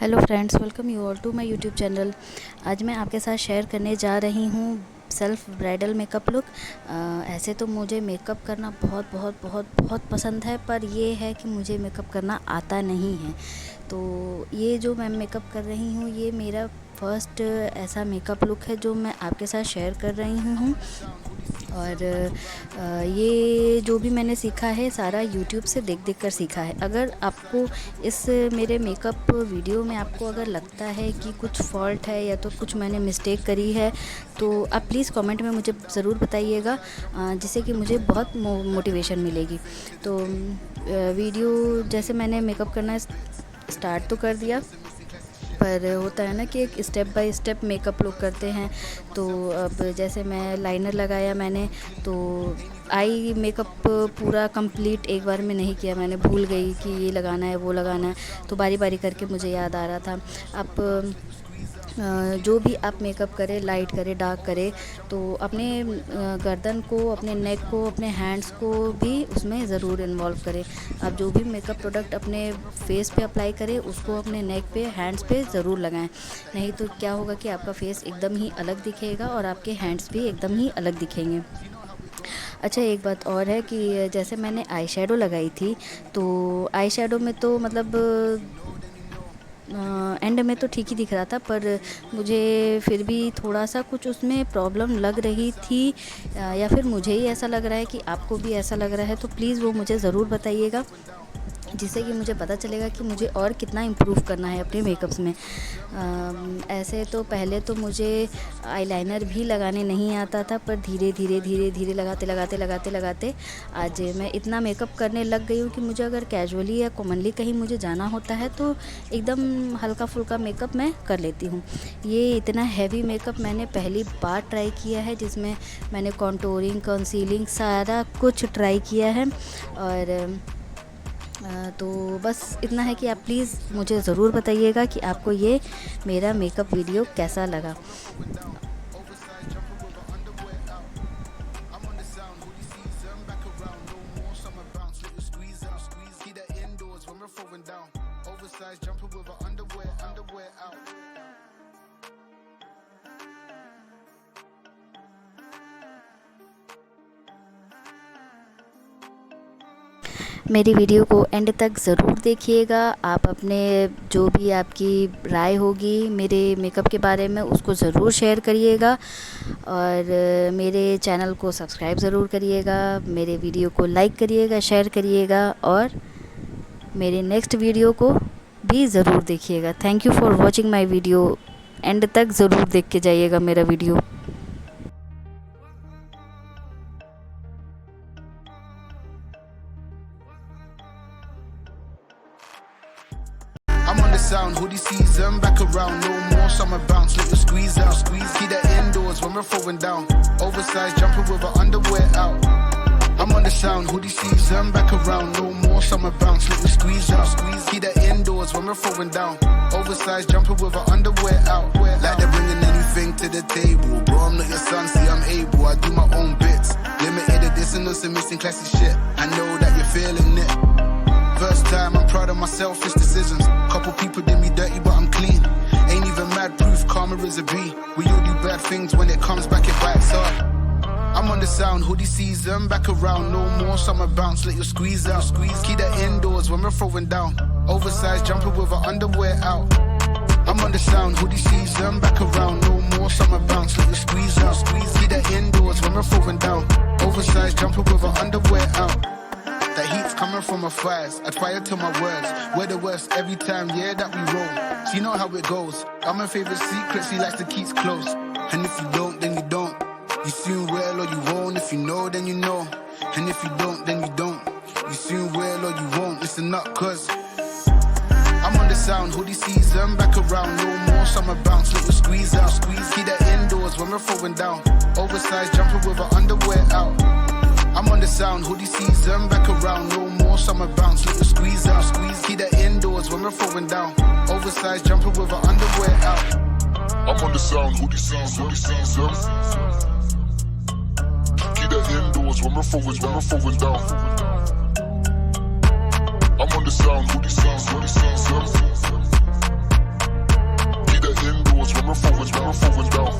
Hello friends, welcome you all to my YouTube channel. आज मैं आपके साथ शेयर करने जा रही हूँ सेल्फ़ ब्राइडल मेकअप लुक। ऐसे तो मुझे मेकअप करना बहुत बहुत बहुत बहुत पसंद है, पर ये है कि मुझे मेकअप करना आता नहीं है। तो ये जो मैं मेकअप कर रही हूँ, ये मेरा फर्स्ट ऐसा मेकअप लुक है जो मैं आपके साथ शेयर कर रही हूँ। और ये जो भी मैंने सीखा है सारा यूट्यूब से देख कर सीखा है। अगर आपको इस मेरे मेकअप वीडियो में आपको अगर लगता है कि कुछ फॉल्ट है या तो कुछ मैंने मिस्टेक करी है, तो आप प्लीज़ कमेंट में मुझे ज़रूर बताइएगा, जिससे कि मुझे बहुत मोटिवेशन मिलेगी। तो वीडियो जैसे मैंने मेकअप करना स्टार्ट तो कर दिया, पर होता है ना कि एक स्टेप बाय स्टेप मेकअप लोग करते हैं। तो अब जैसे मैं लाइनर लगाया मैंने, तो आई मेकअप पूरा कंप्लीट एक बार में नहीं किया, मैंने भूल गई कि ये लगाना है वो लगाना है, तो बारी बारी करके मुझे याद आ रहा था। आप जो भी आप मेकअप करें, लाइट करें डार्क करें, तो अपने गर्दन को, अपने नेक को, अपने हैंड्स को भी उसमें ज़रूर इन्वॉल्व करें। आप जो भी मेकअप प्रोडक्ट अपने फेस पे अप्लाई करें, उसको अपने नेक पे, हैंड्स पे ज़रूर लगाएं। नहीं तो क्या होगा कि आपका फेस एकदम ही अलग दिखेगा और आपके हैंड्स भी एकदम ही अलग दिखेंगे। अच्छा, एक बात और है कि जैसे मैंने आई शेडो लगाई थी, तो आई शेडो में तो मतलब एंड में तो ठीक ही दिख रहा था, पर मुझे फिर भी थोड़ा सा कुछ उसमें प्रॉब्लम लग रही थी, या फिर मुझे ही ऐसा लग रहा है कि आपको भी ऐसा लग रहा है, तो प्लीज़ वो मुझे ज़रूर बताइएगा, जिससे कि मुझे पता चलेगा कि मुझे और कितना इम्प्रूव करना है अपने मेकअप्स में। ऐसे तो पहले तो मुझे आईलाइनर भी लगाने नहीं आता था, पर धीरे धीरे लगाते आज मैं इतना मेकअप करने लग गई हूँ कि मुझे अगर कैजुअली या कॉमनली कहीं मुझे जाना होता है तो एकदम हल्का फुल्का मेकअप मैं कर लेती हूँ। ये इतना हैवी मेकअप मैंने पहली बार ट्राई किया है, जिसमें मैंने कॉन्टोरिंग, कंसीलिंग सारा कुछ ट्राई किया है। और तो बस इतना है कि आप प्लीज़ मुझे ज़रूर बताइएगा कि आपको ये मेरा मेकअप वीडियो कैसा लगा। मेरी वीडियो को एंड तक ज़रूर देखिएगा। आप अपने जो भी आपकी राय होगी मेरे मेकअप के बारे में, उसको ज़रूर शेयर करिएगा, और मेरे चैनल को सब्सक्राइब ज़रूर करिएगा, मेरे वीडियो को लाइक करिएगा, शेयर करिएगा, और मेरे नेक्स्ट वीडियो को भी ज़रूर देखिएगा। Thank you for watching my video. And तक ज़रूर देख के जाइएगा मेरा video. I'm on the sound, hoodie season, back around, no more summer bounce, let you squeeze out, keep that indoors when we're throwing down, oversized jumper with our underwear out. I'm on the sound, hoodie season, back around, no more summer bounce, let you squeeze out, keep that indoors when we're throwing down, oversized jumper with our underwear out. Like they're bringing anything to the table, bro, I'm not your son, see I'm able, I do my own bits, limited edition, some missing classic shit, I know that you're feeling it. First time, I'm proud of my selfish decisions. Couple people did me dirty, but I'm clean. Ain't even mad proof, karma is a B. We all do bad things, when it comes back, it bites hard. I'm on the sound, hoodie season, back around. No more summer bounce, let you squeeze out. Keep that indoors when we're throwing down. Oversized jumper with our underwear out. I'm on the sound, hoodie season, back around. No more summer bounce, let you squeeze out. Keep that indoors when we're throwing down. Oversized jumper with our underwear out. That heat's coming from my thighs, I try to my words. We're the worst every time, yeah, that we roll. So you know how it goes. I'm my favorite secrets, he likes to keep close. And if you don't, then you don't. You soon will or you won't. If you know, then you know. And if you don't, then you don't. You soon will or you won't. Listen up, cause I'm on the sound, hoodie season, back around. No more summer bounce, let you squeeze out. Keep that indoors when we're throwing down. Oversized jumper with our underwear out. I'm on the sound, hoodie season, back around, no more summer bounce, let you squeeze out, keep that indoors when we're throwing down, oversized jumper with our underwear out. I'm on the sound, hoodie season, keep that indoors when we're throwing down. I'm on the sound, hoodie season, indoors when we're throwing down.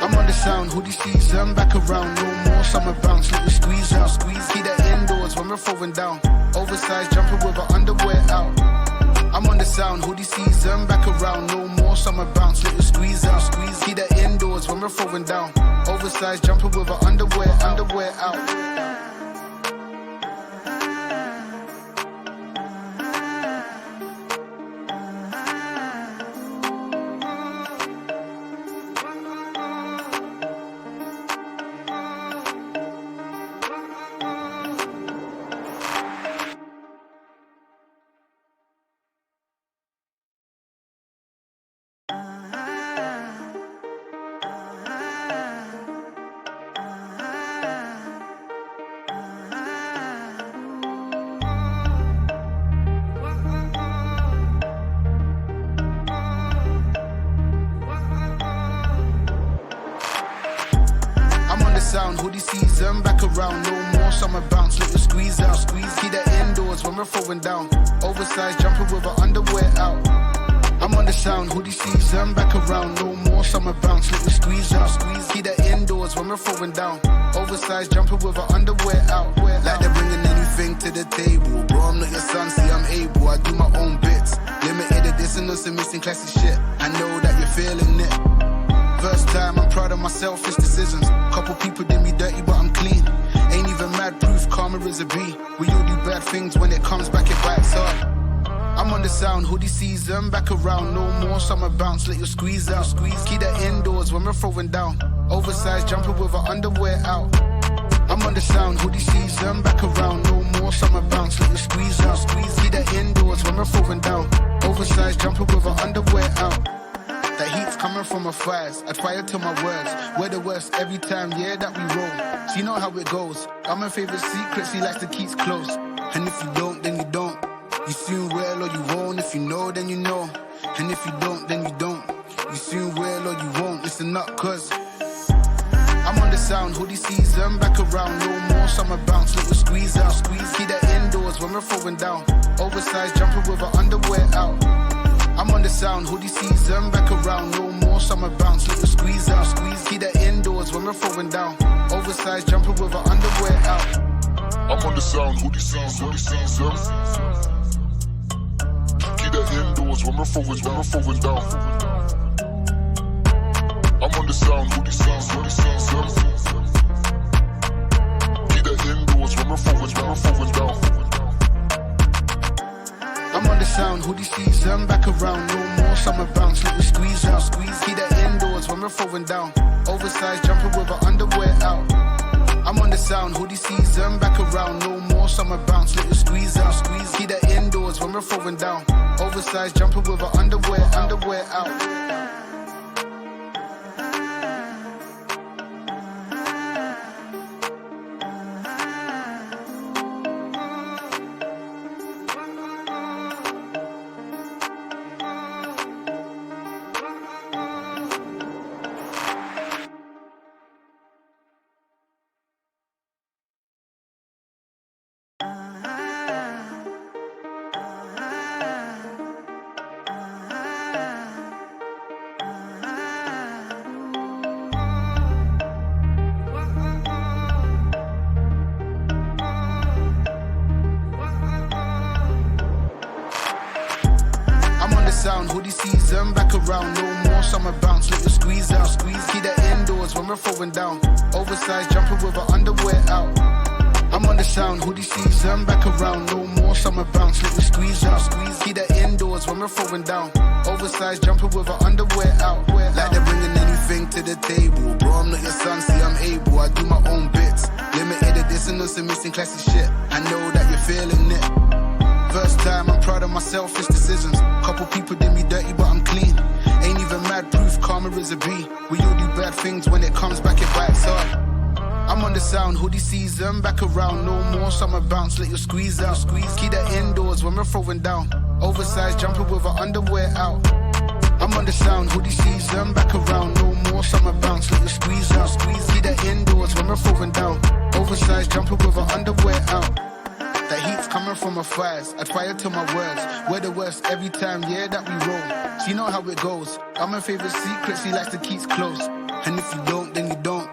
I'm on the sound, hoodie season, back around, no more summer bounce, let me squeeze out, squeeze. Keep that indoors when we're throwing down. Oversized jumper with our underwear out. I'm on the sound, hoodie season, back around, no more summer bounce, let me squeeze out, squeeze. Keep that indoors when we're throwing down. Oversized jumper with our underwear out. Sound, hoodie season, back around, no more summer bounce, let me squeeze out, squeeze. Keep that indoors when we're throwing down. Oversized jumper with our underwear out. I'm on the sound, hoodie season, back around, no more summer bounce, let me squeeze out, squeeze. Keep that indoors when we're throwing down. Oversized jumper with our underwear out. Like they're bringing anything to the table. Bro, I'm not your son, see I'm able, I do my own bits. Limited edition, some missing classic shit. I know that you're feeling it. First time, I'm proud of my selfish decisions. Couple people did me dirty, but I'm clean. Ain't even mad proof, karma is a B. We all do bad things, when it comes back, it bites hard. I'm on the sound, hoodie season, back around, no more summer bounce, let you squeeze out, squeeze. Keep that indoors when we're throwing down. Oversized jumper with our underwear out. I'm on the sound, hoodie season, back around, no more summer bounce, let you squeeze out, squeeze. Keep that indoors when we're throwing down. Oversized jumper with our underwear out. That heat's coming from my thighs, I'd fire to my words. We're the worst every time, yeah, that we roll. She know how it goes, I'm her favorite secret, she likes to keep close. And if you don't, then you don't. You soon will or you won't, if you know, then you know. And if you don't, then you don't. You soon will or you won't, listen up, cause I'm on the sound, hoodie season, back around, no more summer bounce, let me squeeze out, squeeze. Keep that indoors when we're throwing down. Oversized jumper with our underwear out. I'm on the sound, hoodie season, back around, no more summer bounce, let me squeeze out, squeeze. Keep that indoors when we're throwing down. Oversized jumper with our underwear out. I'm on the sound, hoodie season, keep that indoors when we're throwing down. I'm on the sound, hoodie season, keep that indoors when we're throwing down. I'm on the sound, hoodie season, back around, no more summer bounce, let me squeeze out, squeeze. Keep that indoors when we're throwing down. Oversized jumper with our underwear out. I'm on the sound, hoodie season, back around, no more summer bounce, let me squeeze out, squeeze. Keep that indoors when we're throwing down. Oversized jumper with our underwear out. Sound, hoodie season, back around, no more summer bounce, let you squeeze out, squeeze. Keep that indoors when we're throwing down. Oversized jumper with our underwear out. I'm on the sound, hoodie season, back around, no more summer bounce, let you squeeze out, squeeze. Keep that indoors when we're throwing down. Oversized jumper with our underwear out. Like they're bringing anything to the table. Bro, I'm not your son, see I'm able, I do my own bits. Limited edition, some missing classic shit. I know that you're feeling it. First time, I'm proud of my selfish decisions. Couple people did me dirty, but I'm clean. Ain't even mad proof, karma is a B. We all do bad things, when it comes back, it bites hard. I'm on the sound, hoodie season, back around, no more summer bounce, let you squeeze out, squeeze. Keep that indoors when we're throwing down. Oversized jumper with our underwear out. I'm on the sound, hoodie season, back around, no more summer bounce, let you squeeze out, squeeze. Keep that indoors when we're throwing down. Oversized jumper with our underwear out. That heat's coming from my thighs. I'd fire to my words. We're the worst every time, yeah, that we roll. She know how it goes. Got my favorite secret, she likes to keep close. And if you don't, then you don't.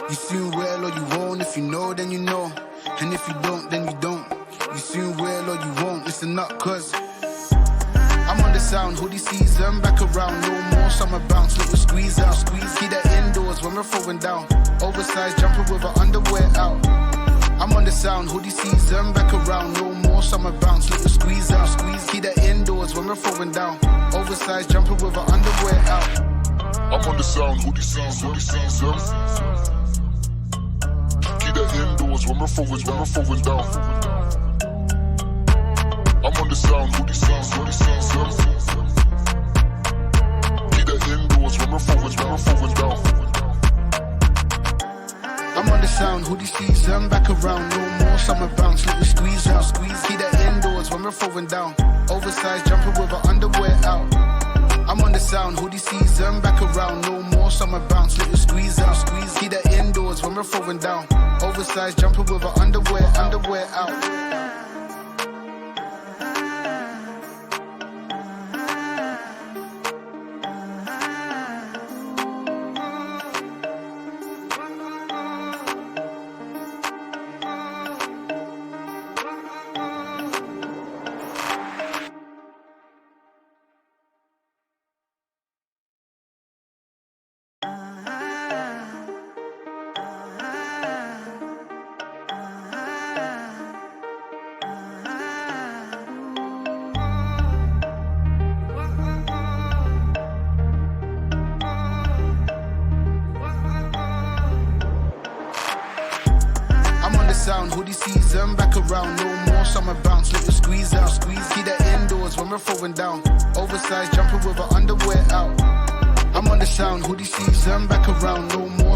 You soon will or you won't. If you know, then you know. And if you don't, then you don't. You soon will or you won't. Listen up, cause I'm on the sound, hoodie season, back around, no more summer bounce, little squeeze out, keep that indoors when we're throwing down, oversized jumper with her underwear out. I'm on the sound, hoodie season, back around, no more summer bounce, little squeeze out, keep that indoors when we're throwing down, oversized jumper with her underwear out. I'm on the sound, hoodie season, keep that indoors when we're throwing down. I'm on the sound, hoodie season. Keep that indoors when we're throwing down. I'm on the sound, hoodie season, back around, no more summer bounce, little squeeze out, keep that indoors when we're throwing down, oversized jumper with her underwear out. I'm on the sound, hoodie season, back around, no more summer bounce, little squeeze out, keep that indoors when we're throwing down, oversized jumper with her underwear out. Sound, hoodie season, back around, no more summer bounce, little squeeze out, keep that indoors when we're throwing down, oversized jumper with her underwear out. I'm on the sound, hoodie season, back around, no more